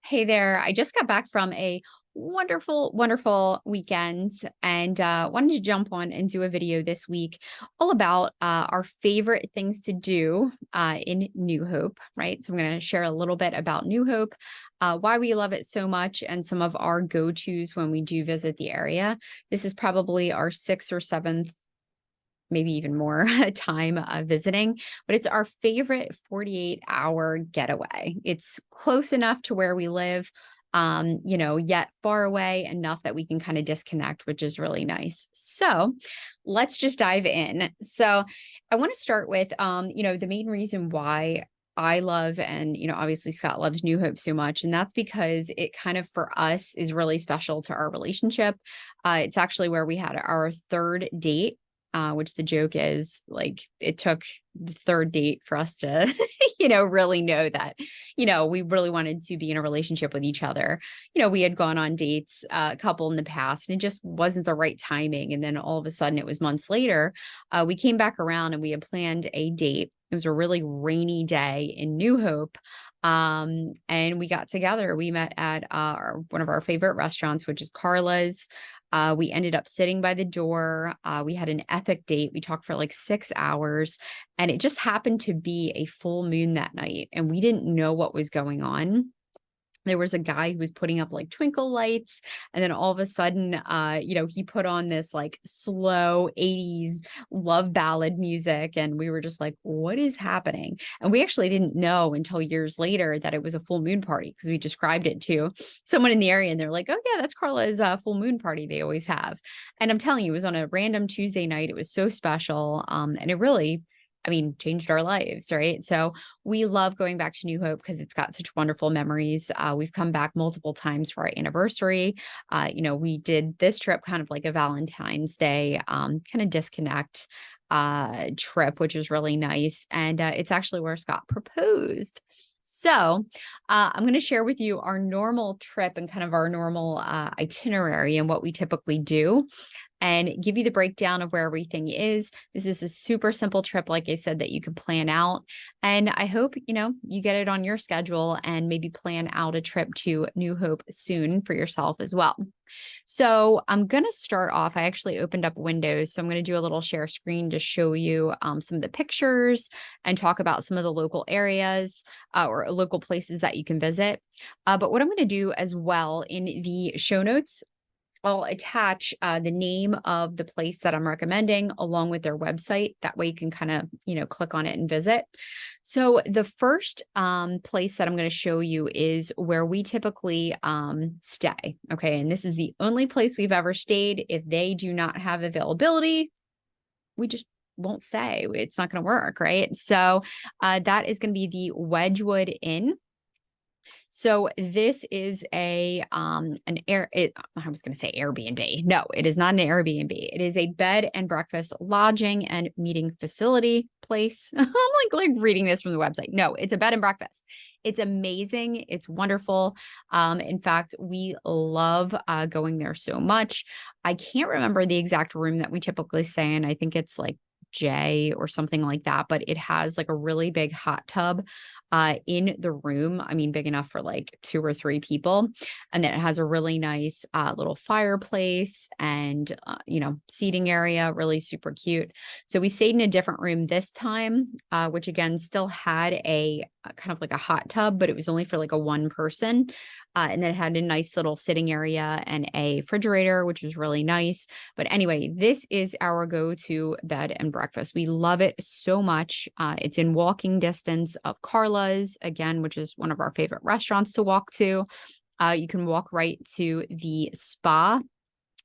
Hey there. I just got back from a wonderful, wonderful weekend and wanted to jump on and do a video this week all about our favorite things to do in New Hope, right? So I'm going to share a little bit about New Hope, why we love it so much, and some of our go-tos when we do visit the area. This is probably our sixth or seventh, maybe even more time visiting, but it's our favorite 48-hour getaway. It's close enough to where we live, yet far away enough that we can kind of disconnect, which is really nice. So let's just dive in. So I want to start with, the main reason why I love and, obviously Scott loves New Hope so much. And that's because it kind of for us is really special to our relationship. It's actually where we had our third date, which the joke is like it took the third date for us to, really know that, we really wanted to be in a relationship with each other. We had gone on dates, a couple in the past, and it just wasn't the right timing. And then all of a sudden, it was months later, we came back around and we had planned a date. It was a really rainy day in New Hope. And we got together. We met at one of our favorite restaurants, which is Carla's. We ended up sitting by the door. We had an epic date. We talked for like 6 hours, and it just happened to be a full moon that night, and we didn't know what was going on. There was a guy who was putting up like twinkle lights, and then all of a sudden, he put on this like slow 80s love ballad music, and we were just like, what is happening? And we actually didn't know until years later that it was a full moon party because we described it to someone in the area, and they're like, oh yeah, that's Carla's full moon party they always have. And I'm telling you, it was on a random Tuesday night. It was so special, and it really, changed our lives, right? So we love going back to New Hope because it's got such wonderful memories. We've come back multiple times for our anniversary. We did this trip kind of like a Valentine's Day kind of disconnect trip, which was really nice. And it's actually where Scott proposed. So I'm going to share with you our normal trip and kind of our normal itinerary and what we typically do, and give you the breakdown of where everything is. This is a super simple trip, like I said, that you can plan out. And I hope, you get it on your schedule and maybe plan out a trip to New Hope soon for yourself as well. So I'm going to start off. I actually opened up Windows, so I'm going to do a little share screen to show you some of the pictures and talk about some of the local areas or local places that you can visit. But what I'm going to do as well in the show notes, I'll attach the name of the place that I'm recommending along with their website. That way you can kind of, click on it and visit. So the first place that I'm going to show you is where we typically stay. Okay. And this is the only place we've ever stayed. If they do not have availability, we just won't stay. It's not going to work. Right. So that is going to be the Wedgwood Inn. So this is I was going to say Airbnb. No, it is not an Airbnb. It is a bed and breakfast lodging and meeting facility place. I'm like reading this from the website. No, it's a bed and breakfast. It's amazing. It's wonderful. In fact, we love going there so much. I can't remember the exact room that we typically stay in. I think it's like J or something like that, but it has like a really big hot tub in the room. Big enough for like 2 or 3 people. And then it has a really nice little fireplace and, seating area, really super cute. So we stayed in a different room this time, which again, still had a kind of like a hot tub, but it was only for like a one person. And then it had a nice little sitting area and a refrigerator, which was really nice. But anyway, this is our go-to bed and breakfast. We love it so much. It's in walking distance of Carla's, again, which is one of our favorite restaurants to walk to. You can walk right to the spa.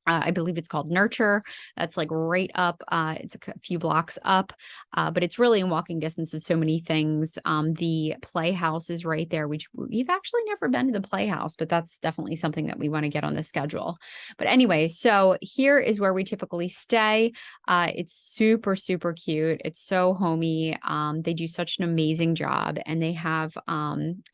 I believe it's called Nurture. That's like right up. It's a few blocks up, but it's really in walking distance of so many things. The Playhouse is right there, which we've actually never been to the Playhouse, but that's definitely something that we want to get on the schedule. But anyway, so here is where we typically stay. It's super, super cute. It's so homey. They do such an amazing job, and they have,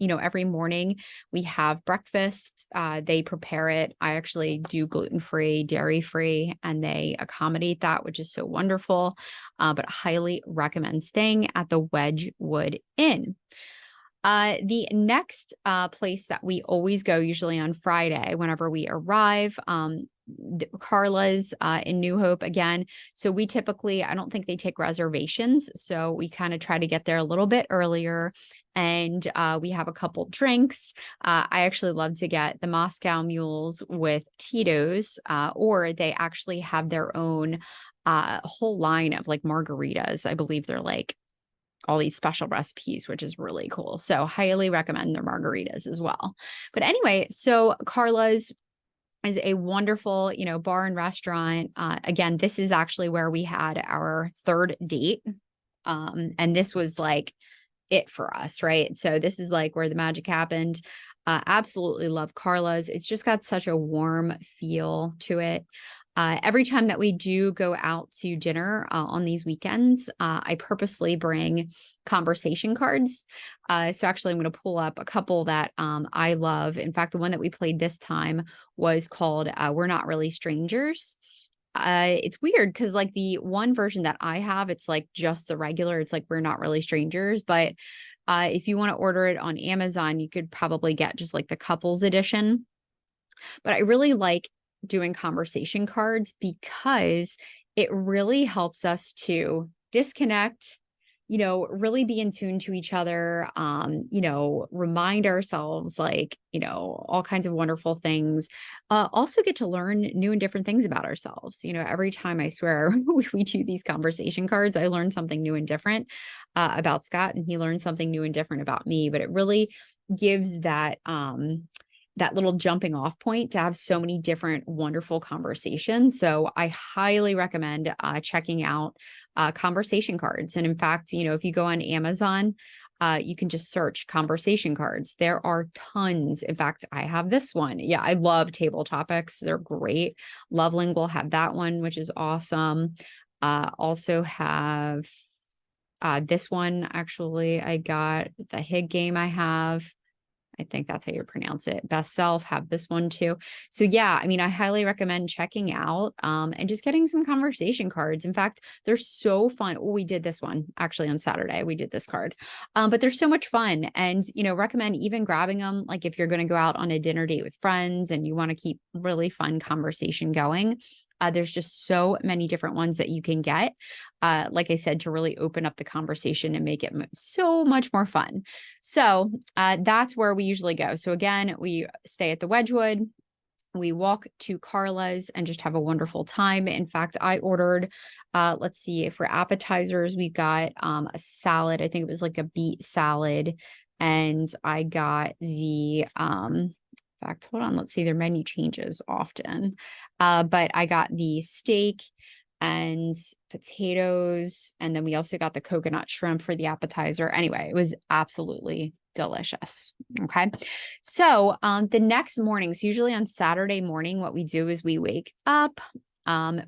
every morning we have breakfast. They prepare it. I actually do gluten-free, dairy-free, and they accommodate that, which is so wonderful. But highly recommend staying at the Wedgwood Inn. The next place that we always go, usually on Friday, whenever we arrive, Carla's in New Hope again. So we typically, I don't think they take reservations. So we kind of try to get there a little bit earlier. And we have a couple drinks. I actually love to get the Moscow Mules with Tito's, or they actually have their own whole line of like margaritas. I believe they're like all these special recipes, which is really cool. So highly recommend their margaritas as well. But anyway, so Carla's is a wonderful, bar and restaurant. Again, this is actually where we had our third date. And this was like it for us, right? So this is like where the magic happened. Absolutely love Carla's. It's just got such a warm feel to it. Every time that we do go out to dinner on these weekends, I purposely bring conversation cards. So actually, I'm going to pull up a couple that I love. In fact, the one that we played this time was called We're Not Really Strangers. It's weird because like the one version that I have, it's like just the regular, it's like We're Not Really Strangers. But if you want to order it on Amazon, you could probably get just like the couples edition. But I really like doing conversation cards because it really helps us to disconnect, really be in tune to each other, remind ourselves like, all kinds of wonderful things. Also get to learn new and different things about ourselves. Every time I swear we do these conversation cards, I learn something new and different about Scott, and he learns something new and different about me. But it really gives that little jumping off point to have so many different wonderful conversations. So I highly recommend checking out conversation cards. And in fact, if you go on Amazon, you can just search conversation cards. There are tons. In fact, I have this one. Yeah, I love table topics. They're great. Loveling will have that one, which is awesome. Also have this one. Actually, I got the Hig game I have. I think that's how you pronounce it. Best Self, have this one too. So yeah, I mean, I highly recommend checking out and just getting some conversation cards. In fact, they're so fun. Oh, we did this one actually on Saturday. We did this card, but they're so much fun. And, recommend even grabbing them. Like if you're going to go out on a dinner date with friends and you want to keep really fun conversation going. There's just so many different ones that you can get, like I said, to really open up the conversation and make it so much more fun. So that's where we usually go. So again, we stay at the Wedgwood. We walk to Carla's and just have a wonderful time. In fact, I ordered, let's see, for appetizers, we got a salad. I think it was like a beet salad. And I got the in fact, hold on, let's see, their menu changes often. But I got the steak and potatoes, and then we also got the coconut shrimp for the appetizer. Anyway, it was absolutely delicious. Okay. So the next morning, so usually on Saturday morning, what we do is we wake up.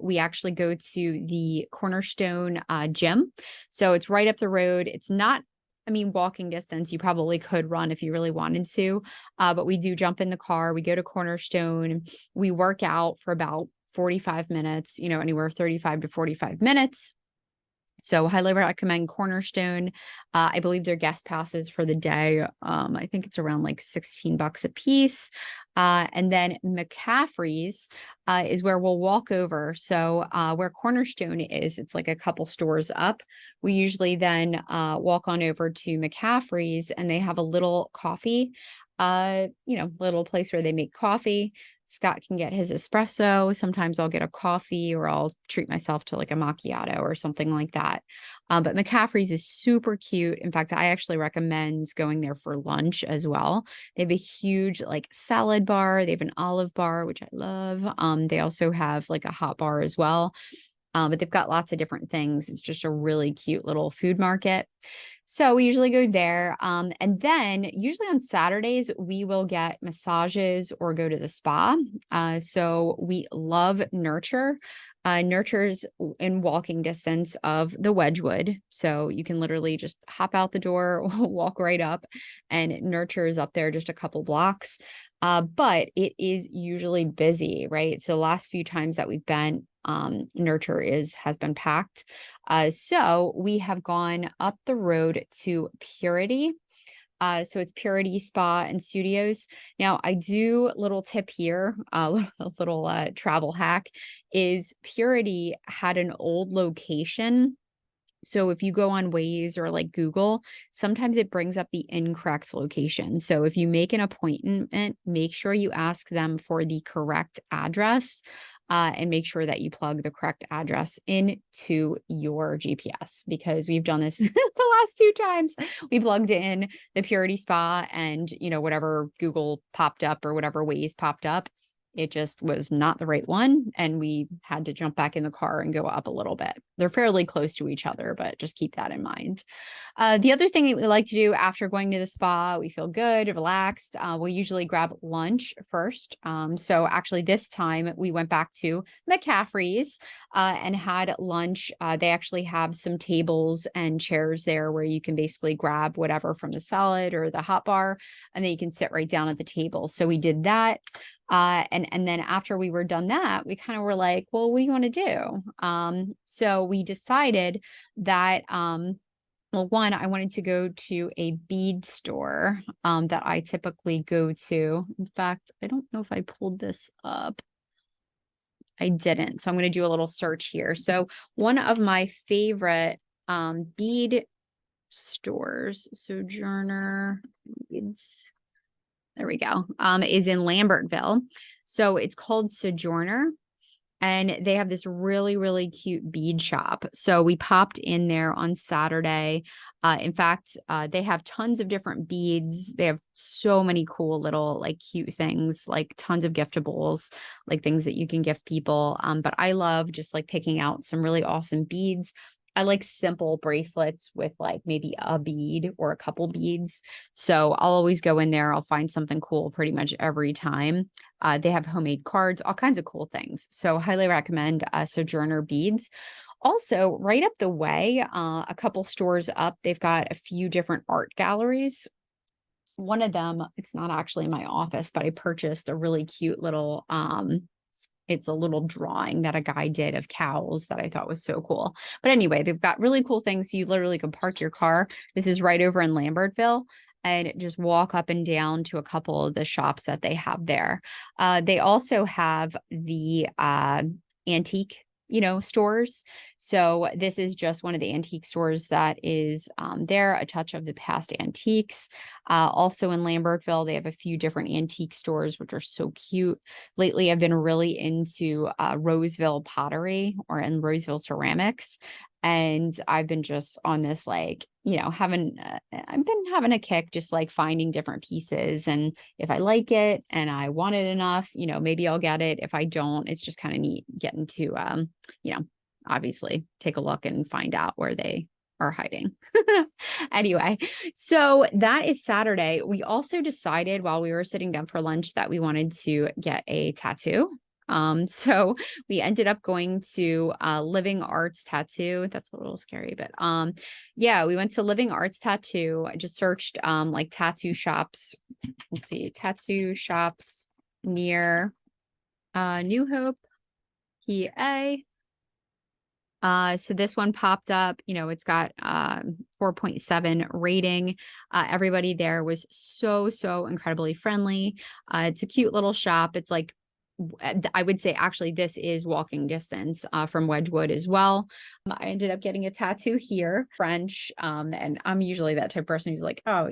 We actually go to the Cornerstone gym. So it's right up the road. It's not, walking distance. You probably could run if you really wanted to. But we do jump in the car. We go to Cornerstone. We work out for about 45 minutes, anywhere 35 to 45 minutes. So highly recommend Cornerstone. I believe their guest passes for the day. I think it's around like $16 a piece. And then McCaffrey's is where we'll walk over. So where Cornerstone is, it's like a couple stores up. We usually then walk on over to McCaffrey's, and they have a little coffee, little place where they make coffee. Scott can get his espresso. Sometimes I'll get a coffee, or I'll treat myself to like a macchiato or something like that. But McCaffrey's is super cute. In fact, I actually recommend going there for lunch as well. They have a huge like salad bar. They have an olive bar, which I love. They also have like a hot bar as well. But they've got lots of different things. It's just a really cute little food market. So we usually go there. And then usually on Saturdays, we will get massages or go to the spa. So we love Nurture. Nurture's in walking distance of the Wedgwood. So you can literally just hop out the door, walk right up, and Nurture is up there just a couple blocks. But it is usually busy, right? So the last few times that we've been, Nurture has been packed. So we have gone up the road to Purity. So it's Purity Spa and Studios. Now, I do little tip here, a little travel hack is Purity had an old location. So if you go on Waze or like Google, sometimes it brings up the incorrect location. So if you make an appointment, make sure you ask them for the correct address, and make sure that you plug the correct address into your GPS, because we've done this the last 2 times. We plugged in the Purity Spa and, whatever Google popped up or whatever Waze popped up, it just was not the right one, and we had to jump back in the car and go up a little bit. They're fairly close to each other, but just keep that in mind. The other thing that we like to do after going to the spa, we feel good, relaxed. We'll usually grab lunch first. So actually this time we went back to McCaffrey's and had lunch. They actually have some tables and chairs there where you can basically grab whatever from the salad or the hot bar, and then you can sit right down at the table. So we did that. And then after we were done that, we kind of were like, well, what do you want to do? So we decided that, well, one, I wanted to go to a bead store that I typically go to. In fact, I don't know if I pulled this up. I didn't. So I'm going to do a little search here. So one of my favorite bead stores, Sojourner Beads, there we go, is in Lambertville. So it's called Sojourner, and they have this really, really cute bead shop. So we popped in there on Saturday. In fact, they have tons of different beads. They have so many cool little like cute things, like tons of giftables, like things that you can gift people. But I love just like picking out some really awesome beads. I like simple bracelets with like maybe a bead or a couple beads. So I'll always go in there. I'll find something cool pretty much every time. They have homemade cards, all kinds of cool things. So highly recommend Sojourner Beads. Also, right up the way, a couple stores up, they've got a few different art galleries. One of them, it's not actually in my office, but I purchased a really cute little it's a little drawing that a guy did of cows that I thought was so cool. But anyway, they've got really cool things. You literally can park your car. This is right over in Lambertville, and just walk up and down to a couple of the shops that they have there. They also have the antique, stores. So this is just one of the antique stores that is there, a touch of the past antiques. Also in Lambertville, they have a few different antique stores, which are so cute. Lately, I've been really into Roseville pottery in Roseville ceramics. And I've been just on this, like, I've been having a kick, just like finding different pieces. And if I like it and I want it enough, maybe I'll get it. If I don't, it's just kind of neat getting to, obviously take a look and find out where they are hiding. Anyway, so that is Saturday. We also decided while we were sitting down for lunch that we wanted to get a tattoo. So we ended up going to Living Arts Tattoo. That's a little scary, but yeah, we went to Living Arts Tattoo. I just searched like tattoo shops. Let's see, tattoo shops near New Hope, PA. So this one popped up, it's got 4.7 rating. Everybody there was so incredibly friendly. It's a cute little shop. It's like, I would say actually this is walking distance from Wedgwood as well. I ended up getting a tattoo here, French, and I'm usually that type of person who's like, oh,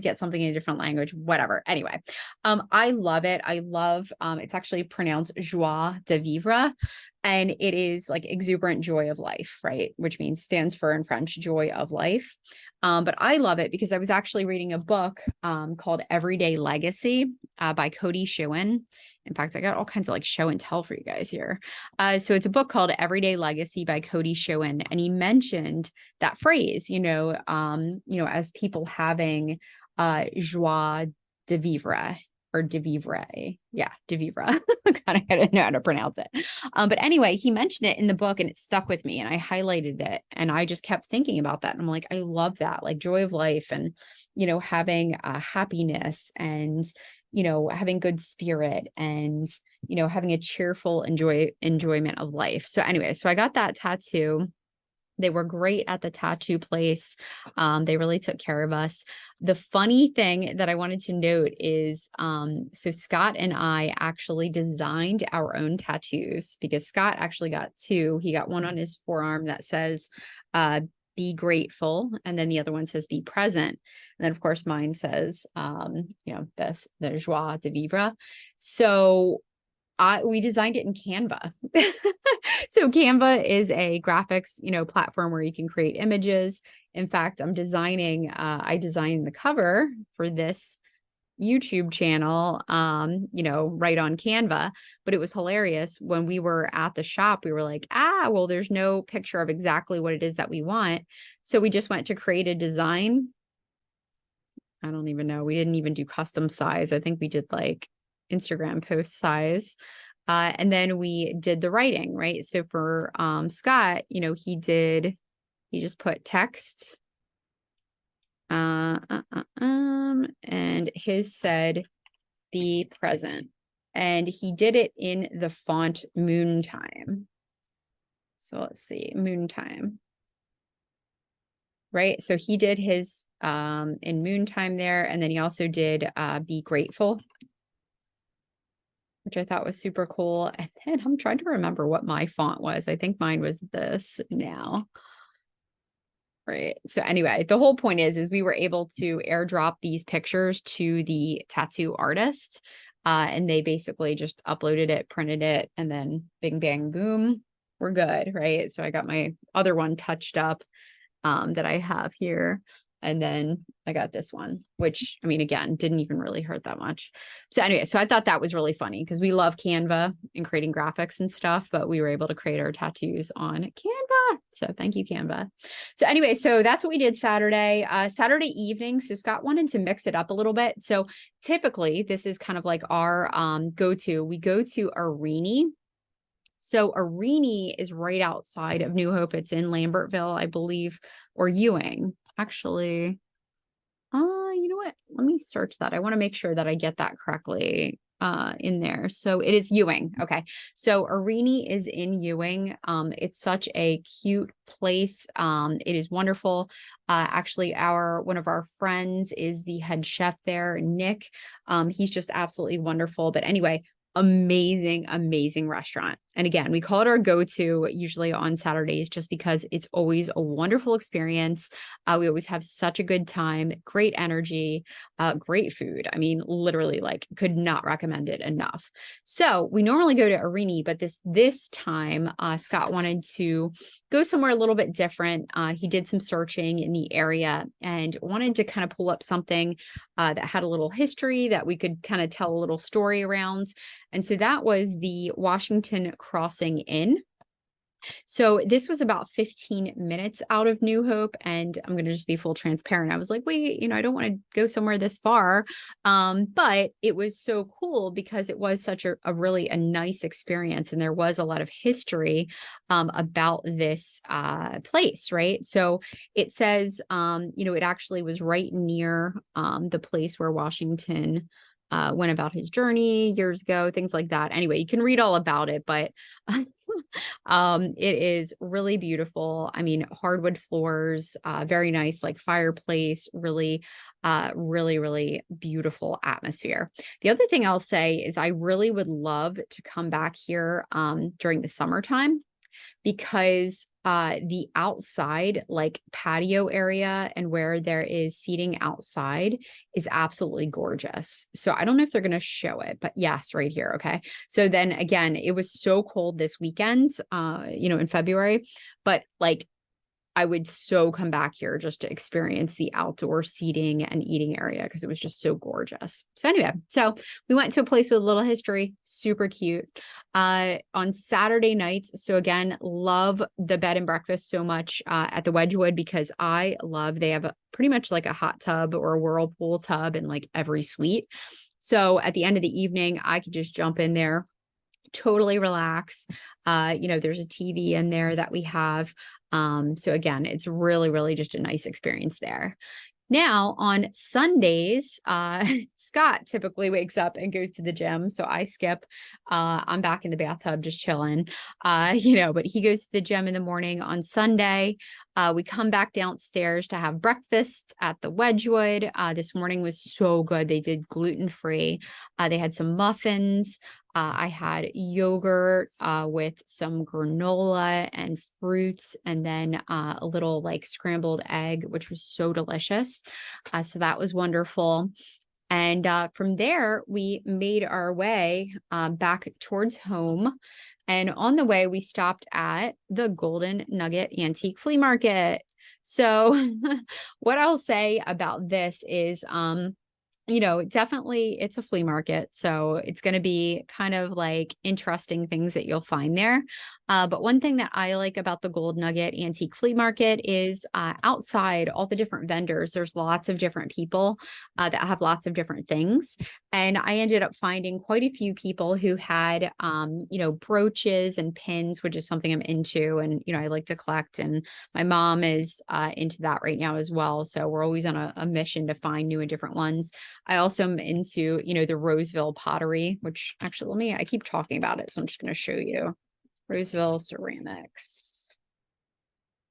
get something in a different language, whatever. Anyway, I love it. I love, it's actually pronounced joie de vivre, and it is like exuberant joy of life, right? Which stands for in French, joy of life. But I love it because I was actually reading a book called Everyday Legacy by Cody Schewin. In fact, I got all kinds of like show and tell for you guys here. So it's a book called Everyday Legacy by Cody Schewin. And he mentioned that phrase, as people having joie de vivre or de vivre. Yeah, de vivre. I kind of gotta know how to pronounce it. But anyway, he mentioned it in the book and it stuck with me and I highlighted it and I just kept thinking about that. And I'm like, I love that, like joy of life and, having happiness and, having good spirit and, having a cheerful enjoyment of life. So anyway, so I got that tattoo. They were great at the tattoo place. They really took care of us. The funny thing that I wanted to note is, so Scott and I actually designed our own tattoos because Scott actually got two. He got one on his forearm that says, be grateful. And then the other one says, be present. And then of course mine says, this, the joie de vivre. So we designed it in Canva. So Canva is a graphics, platform where you can create images. In fact, I designed the cover for this YouTube channel, right on Canva, but it was hilarious. When we were at the shop, we were like, well, there's no picture of exactly what it is that we want. So we just went to create a design. I don't even know. We didn't even do custom size. I think we did like Instagram post size. And then we did the writing, right? So for Scott, he just put text. And his said, be present. And he did it in the font Moontime. So let's see, Moontime. Right. So he did his in Moontime there. And then he also did be grateful, which I thought was super cool. And then I'm trying to remember what my font was. I think mine was this now. Right. So anyway, the whole point is we were able to airdrop these pictures to the tattoo artist. And they basically just uploaded it, printed it, and then bing, bang, boom, we're good. Right. So I got my other one touched up that I have here. And then I got this one, which, I mean, again, didn't even really hurt that much. So anyway, so I thought that was really funny because we love Canva and creating graphics and stuff, but we were able to create our tattoos on Canva. So thank you, Canva. So anyway, so that's what we did Saturday. Saturday evening, so Scott wanted to mix it up a little bit. So typically, this is kind of like our go-to. We go to Arini. So Arini is right outside of New Hope. It's in Lambertville, I believe, or Ewing. Actually, you know what? Let me search that. I want to make sure that I get that correctly in there. So it is Ewing. Okay. So Arini is in Ewing. It's such a cute place. It is wonderful. Actually, one of our friends is the head chef there, Nick. He's just absolutely wonderful. But anyway, amazing restaurant. And again, we call it our go-to usually on Saturdays just because it's always a wonderful experience. We always have such a good time, great energy, great food. I mean, literally like could not recommend it enough. So we normally go to Arini, but this time Scott wanted to go somewhere a little bit different. He did some searching in the area and wanted to kind of pull up something that had a little history that we could kind of tell a little story around. And so that was the Washington Crossing Inn. So this was about 15 minutes out of New Hope. And I'm going to just be full transparent. I was like, wait, I don't want to go somewhere this far. But it was so cool because it was such a really nice experience. And there was a lot of history about this place, right? So it says, it actually was right near the place where Washington went about his journey years ago, things like that. Anyway, you can read all about it, but it is really beautiful. I mean, hardwood floors, very nice, like fireplace, really beautiful atmosphere. The other thing I'll say is I really would love to come back here during the summertime because the outside like patio area and where there is seating outside is absolutely gorgeous. So I don't know if they're going to show it, but yes, right here. Okay. So then again, it was so cold this weekend, in February, but like I would so come back here just to experience the outdoor seating and eating area because it was just so gorgeous. So anyway, so we went to a place with a little history, super cute. On Saturday nights, so again, love the bed and breakfast so much at the Wedgwood because they have pretty much like a hot tub or a whirlpool tub in like every suite. So at the end of the evening, I could just jump in there, totally relax. There's a TV in there that we have. So again, it's really just a nice experience there. Now on Sundays, Scott typically wakes up and goes to the gym. So I skip. I'm back in the bathtub just chilling. But he goes to the gym in the morning on Sunday. We come back downstairs to have breakfast at the Wedgwood. This morning was so good. They did gluten-free. They had some muffins. I had yogurt with some granola and fruits, and then a little like scrambled egg, which was so delicious. So that was wonderful. And from there, we made our way back towards home. And on the way, we stopped at the Golden Nugget Antique Flea Market. So, what I'll say about this is, definitely it's a flea market. So it's going to be kind of like interesting things that you'll find there. But one thing that I like about the Gold Nugget Antique Flea Market is outside all the different vendors, there's lots of different people that have lots of different things. And I ended up finding quite a few people who had, brooches and pins, which is something I'm into. And, I like to collect. And my mom is into that right now as well. So we're always on a mission to find new and different ones. I also am into, the Roseville pottery, which actually, I keep talking about it. So I'm just going to show you Roseville ceramics.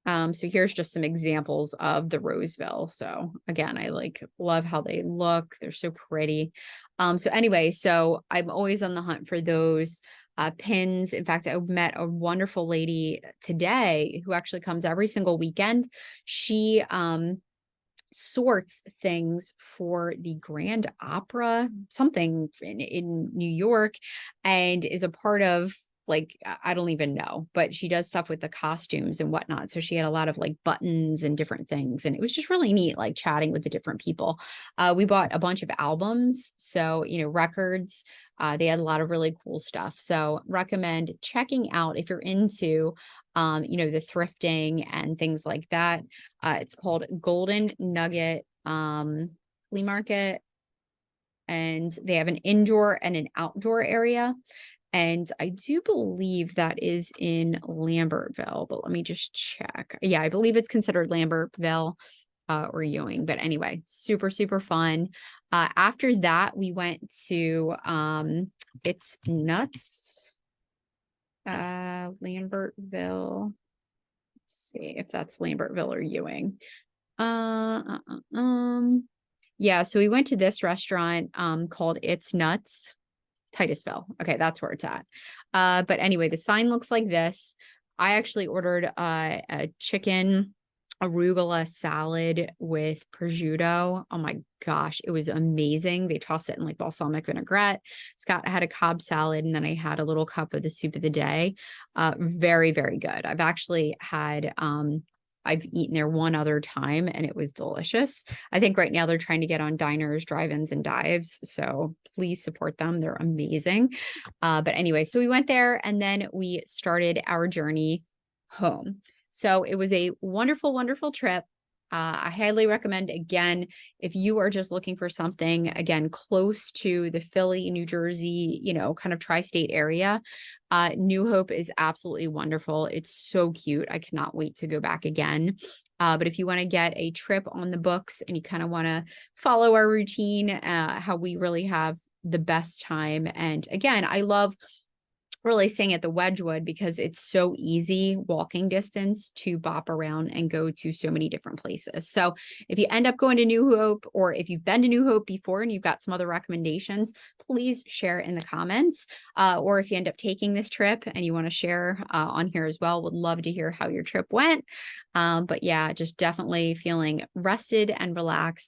So here's just some examples of the Roseville. So again, I love how they look. They're so pretty. So anyway, so I'm always on the hunt for those pins. In fact, I met a wonderful lady today who actually comes every single weekend. She, sorts things for the Grand Opera, something in New York, and is a part of I don't even know, but she does stuff with the costumes and whatnot. So she had a lot of like buttons and different things. And it was just really neat, like chatting with the different people. We bought a bunch of albums. So, records. They had a lot of really cool stuff. So recommend checking out if you're into, the thrifting and things like that. It's called Golden Nugget Flea Market. And they have an indoor and an outdoor area. And I do believe that is in Lambertville, but let me just check. Yeah, I believe it's considered Lambertville or Ewing. But anyway, super, super fun. After that, we went to It's Nuts, Lambertville. Let's see if that's Lambertville or Ewing. Yeah, so we went to this restaurant called It's Nuts. Titusville. Okay, that's where it's at. But anyway, the sign looks like this. I actually ordered a chicken arugula salad with prosciutto. Oh my gosh, it was amazing. They tossed it in like balsamic vinaigrette. Scott had a Cobb salad, and then I had a little cup of the soup of the day. Very, very good. I've actually had I've eaten there one other time and it was delicious. I think right now they're trying to get on diners, drive-ins, and dives. So please support them. They're amazing. But anyway, so we went there and then we started our journey home. So it was a wonderful, wonderful trip. I highly recommend, again, if you are just looking for something, again, close to the Philly, New Jersey, kind of tri-state area, New Hope is absolutely wonderful. It's so cute. I cannot wait to go back again. But if you want to get a trip on the books and you kind of want to follow our routine, how we really have the best time. And again, I love really staying at the Wedgwood because it's so easy walking distance to bop around and go to so many different places. So if you end up going to New Hope, or if you've been to New Hope before and you've got some other recommendations, please share in the comments. Or if you end up taking this trip and you want to share on here as well, would love to hear how your trip went. But yeah, just definitely feeling rested and relaxed